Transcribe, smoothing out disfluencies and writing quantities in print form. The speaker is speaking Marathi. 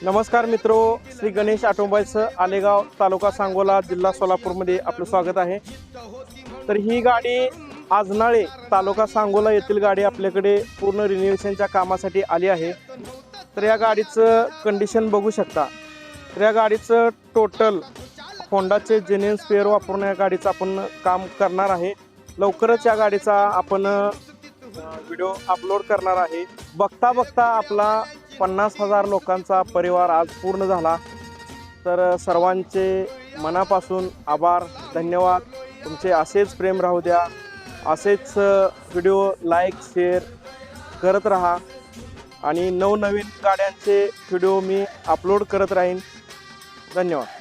नमस्कार मित्रो, श्री गणेश ऑटोमोबाईल्स आलेगाव, तालुका सांगोला, जिल्हा सोलापूरमध्ये आपलं स्वागत आहे। तर ही गाडी आजनाळे, तालुका सांगोला येथील गाडी आपल्याकडे पूर्ण रिनोव्हेशनच्या कामासाठी आली आहे। तर या गाडीचं कंडिशन बघू शकता। तर या गाडीचं टोटल होंडाचे जेन्युइन स्पेअर वापरून या गाडीचं आपण काम करणार आहे। लवकरच या गाडीचा आपण व्हिडिओ अपलोड करणार आहे। बघता बघता आपला 50,000 लोकांचा परिवार आज पूर्ण झाला। तर सर्वांचे मनापासून आभार, धन्यवाद। तुमचे असेच प्रेम राहू द्या, असेच व्हिडिओ लाईक शेअर करत राहा आणि नवनवीन गाड्यांचे व्हिडिओ मी अपलोड करत राहीन। धन्यवाद।